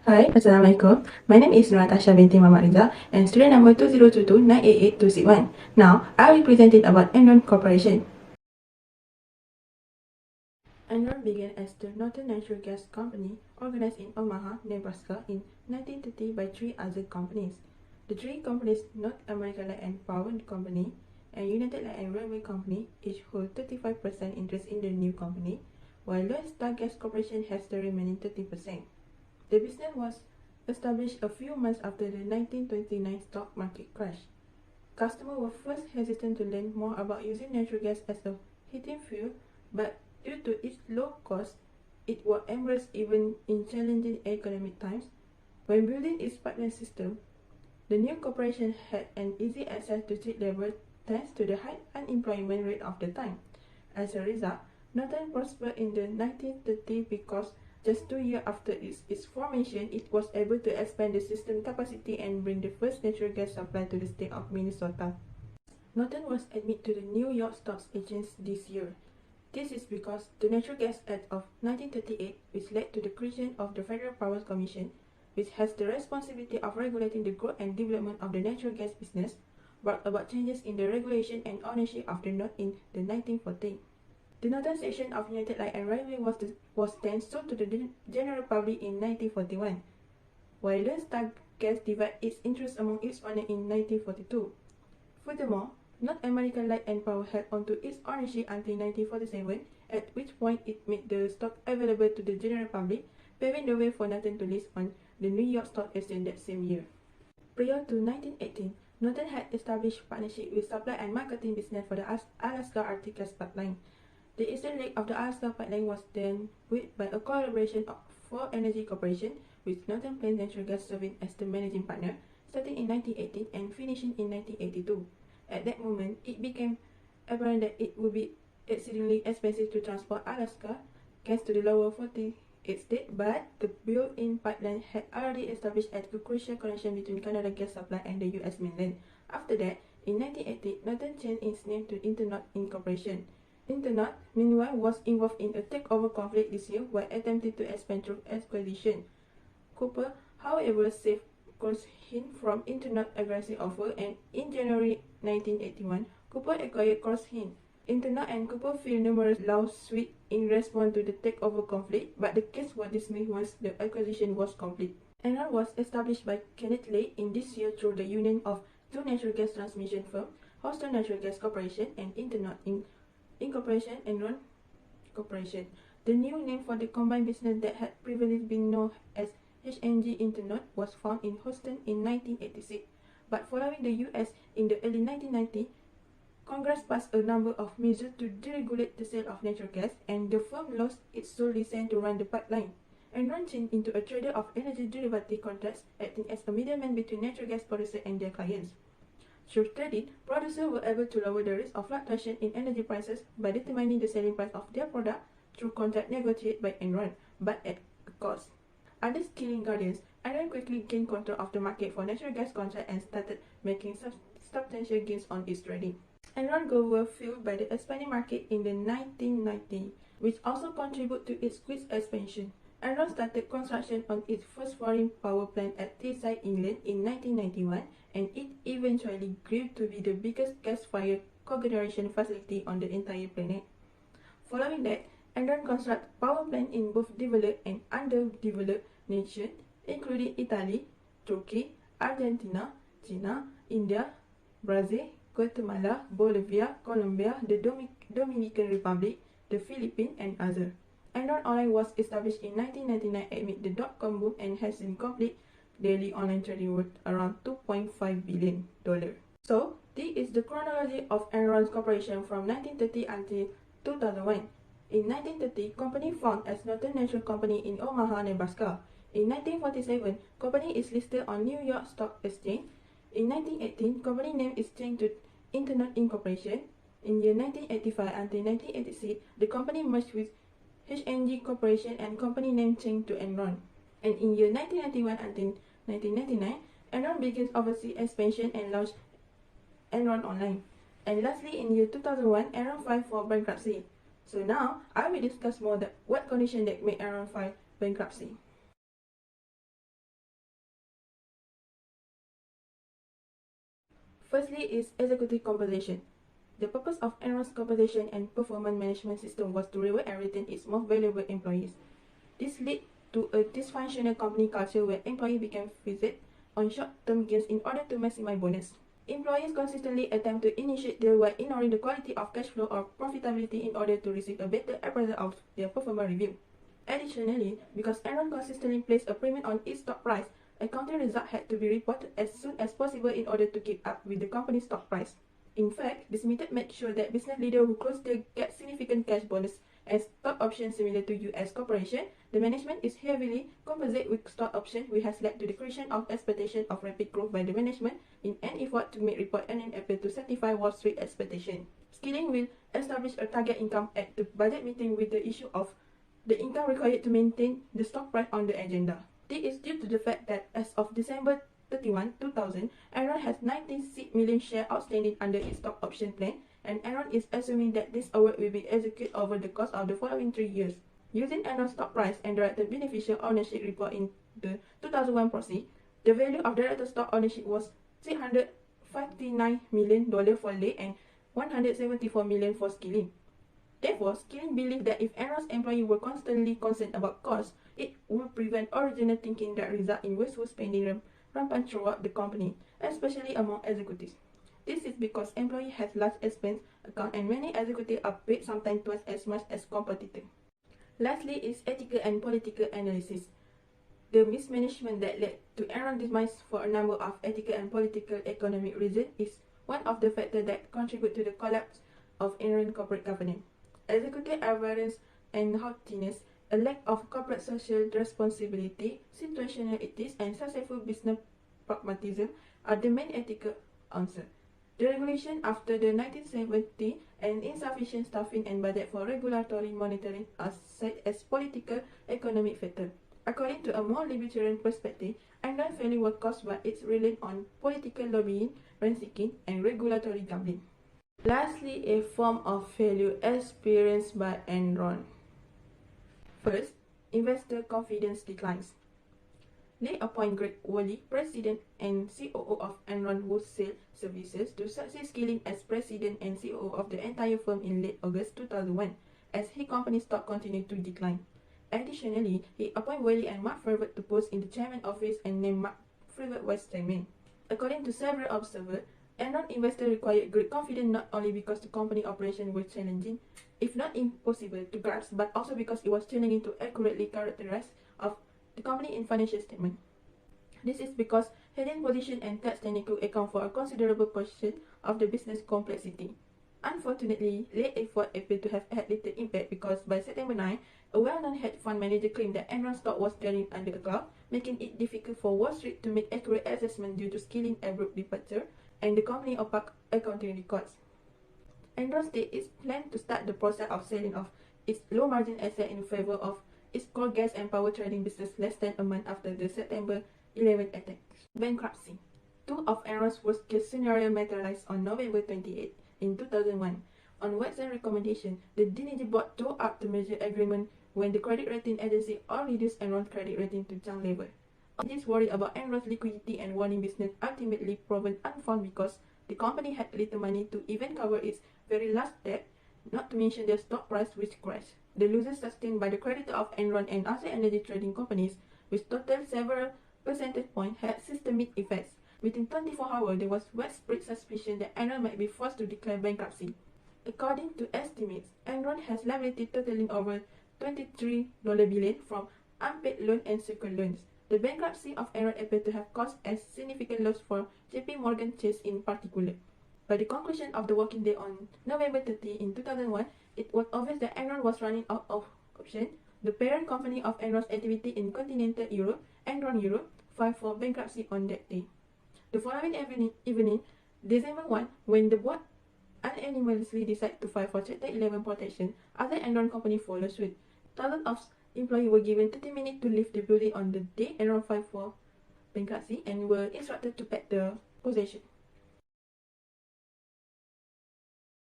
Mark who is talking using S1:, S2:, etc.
S1: Hi, Assalamualaikum. My name is Natasha binti Muhammad Riza and student number 2022-988-261. Now, I will present it about Enron Corporation. Enron began as the Northern Natural Gas Company organized in Omaha, Nebraska in 1930 by three other companies. The three companies, North American Light and Power Company and United Light and Railway Company, each hold 35% interest in the new company, while Lone Star Gas Corporation has the remaining 30%. The business was established a few months after the 1929 stock market crash. Customers were first hesitant to learn more about using natural gas as a heating fuel, but due to its low cost, it was embraced even in challenging economic times. When building its pipeline system, the new corporation had an easy access to cheap labor thanks to the high unemployment rate of the time. As a result, Northern prospered in the 1930s because just 2 years after its formation, it was able to expand the system capacity and bring the first natural gas supply to the state of Minnesota. Northern was admitted to the New York Stock Exchange this year. This is because the Natural Gas Act of 1938, which led to the creation of the Federal Power Commission, which has the responsibility of regulating the growth and development of the natural gas business, brought about changes in the regulation and ownership of the North in the 1940s. The northern section of United Light and Railway was then sold to the general public in 1941, while Lone Star Gas divided its interest among its owners in 1942. Furthermore, North American Light and Power held on to its ownership until 1947, at which point it made the stock available to the general public, paving the way for Northern to list on the New York Stock Exchange that same year. Prior to 1918, Northern had established partnership with supply and marketing business for the Alaska Arctic Gas Pipeline. The eastern leg of the Alaska Pipeline was then built by a collaboration for Energy Corporation, with Northern Plains Natural Gas serving as the managing partner, starting in 1918 and finishing in 1982. At that moment, it became apparent that it would be exceedingly expensive to transport Alaska gas to the lower 48 states, but the built-in pipeline had already established a crucial connection between Canada gas supply and the U.S. mainland. After that, in 1980, Northern changed its name to Internorth Incorporation. Internorth, meanwhile, was involved in a takeover conflict this year while attempting to expand through acquisition. Cooper, however, saved Crosshill from Internorth's aggressive offer, and in January 1981, Cooper acquired Crosshill. Internorth and Cooper filed numerous lawsuits in response to the takeover conflict, but the case was dismissed once the acquisition was complete. Enron was established by Kenneth Lay in this year through the union of two natural gas transmission firms, Houston Natural Gas Corporation and Internorth Incorporation, Enron Corporation. The new name for the combined business that had previously been known as HNG Internorth was found in Houston in 1986. But following the U.S. in the early 1990s, Congress passed a number of measures to deregulate the sale of natural gas, and the firm lost its sole license to run the pipeline. Enron changed into a trader of energy derivative contracts, acting as a middleman between natural gas producers and their clients. Through trading, producers were able to lower the risk of fluctuation in energy prices by determining the selling price of their product through contract negotiated by Enron, but at a cost. Under Skilling Guardians, Enron quickly gained control of the market for natural gas contracts and started making substantial gains on its trading. Enron growth was fueled by the expanding market in the 1990s, which also contributed to its quick expansion. Enron started construction on its first foreign power plant at Teesside, England in 1991, and it eventually grew to be the biggest gas-fired cogeneration facility on the entire planet. Following that, Enron constructed power plants in both developed and underdeveloped nations, including Italy, Turkey, Argentina, China, India, Brazil, Guatemala, Bolivia, Colombia, the Dominican Republic, the Philippines, and others. Enron Online was established in 1999 amid the dot-com boom and has been complete daily online trading worth around $2.5 billion. So, this is the chronology of Enron's corporation from 1930 until 2001. In 1930, company formed as Northern Natural Company in Omaha, Nebraska. In 1947, company is listed on New York Stock Exchange. In 1918, company name is changed to Internorth Incorporation. In year 1985 until 1986, the company merged with HNG Corporation and company name changed to Enron. And in year 1991 until 1999, Enron began overseas expansion and launched Enron Online. And lastly, in year 2001, Enron filed for bankruptcy. So now, I will discuss more what condition that made Enron file bankruptcy. Firstly is executive compensation. The purpose of Enron's compensation and performance management system was to reward and retain its most valuable employees. This led to a dysfunctional company culture where employees became fixated on short-term gains in order to maximize bonus. Employees consistently attempt to initiate their while ignoring the quality of cash flow or profitability in order to receive a better appraisal of their performance review. Additionally, because Enron consistently placed a premium on its stock price, accounting results had to be reported as soon as possible in order to keep up with the company's stock price. In fact, this method makes sure that business leaders who close deals get significant cash bonus and stock options similar to U.S. corporations. The management is heavily compensated with stock options, which has led to the creation of expectation of rapid growth by the management in an effort to make report earnings appear to satisfy Wall Street expectations. Skilling will establish a target income at the budget meeting with the issue of the income required to maintain the stock price on the agenda. This is due to the fact that as of December 31, 2000, Enron has 96 million shares outstanding under its stock option plan, and Enron is assuming that this award will be executed over the course of the following 3 years. Using Enron's stock price and director beneficial ownership report in the 2001 proxy, the value of director stock ownership was $659 million for Lay and $174 million for Skilling. Therefore, Skilling believed that if Enron's employees were constantly concerned about costs, it would prevent original thinking that result in wasteful spending rampant throughout the company, especially among executives. This is because employees have large expense accounts and many executives are paid sometimes twice as much as competitors. Lastly is ethical and political analysis. The mismanagement that led to Enron's demise for a number of ethical and political economic reasons is one of the factors that contribute to the collapse of Enron corporate governance. Executive arrogance and haughtiness, a lack of corporate social responsibility, situational ethics, and successful business pragmatism are the main ethical answers. The regulation after the 1970 and insufficient staffing and budget for regulatory monitoring are cited as political economic factors. According to a more libertarian perspective, Enron's failure was caused by its reliance on political lobbying, rent-seeking, and regulatory gambling. Lastly, a form of failure experienced by Enron. First, investor confidence declines. They appoint Greg Worley, President and COO of Enron Wholesale Services, to succeed Skilling as President and COO of the entire firm in late August 2001, as his company's stock continued to decline. Additionally, he appointed Worley and Mark Frevert to post in the chairman office and named Mark Frevert vice chairman. According to several observers, Enron investors required great confidence not only because the company operation was challenging, if not impossible to grasp, but also because it was challenging to accurately characterize of the company in financial statement. This is because hidden position and tax technical account for a considerable portion of the business complexity. Unfortunately, late effort appeared to have had little impact because by September 9, a well-known hedge fund manager claimed that Enron stock was trading under a cloud, making it difficult for Wall Street to make accurate assessment due to Skilling's abrupt departure and the company's opaque accounting records. Enron stated its plan to start the process of selling off its low-margin asset in favor of its coal gas and power trading business less than a month after the September 11 attack. Bankruptcy. Two of Enron's worst-case scenarios materialized on November 28 in 2001. On Watson's recommendation, the Diligent Board tore up the merger agreement when the credit rating agency all reduced Enron's credit rating to junk level. All this worry about Enron's liquidity and warning business ultimately proven unfounded because the company had little money to even cover its very last debt, not to mention the stock price which crashed. The losses sustained by the creditor of Enron and other energy trading companies, which totaled several percentage points, had systemic effects. Within 24 hours, there was widespread suspicion that Enron might be forced to declare bankruptcy. According to estimates, Enron has liability totaling over $23 billion from unpaid loans and secured loans. The bankruptcy of Enron appeared to have caused a significant loss for JP Morgan Chase in particular. By the conclusion of the working day on November 30 in 2001, it was obvious that Enron was running out of options. The parent company of Enron's activity in continental Europe, Enron Europe, filed for bankruptcy on that day. The following evening, December 1, when the board unanimously decided to file for Chapter 11 protection, other Enron companies followed suit. Thousands of employees were given 30 minutes to leave the building on the day Enron filed for bankruptcy and were instructed to pack the possession.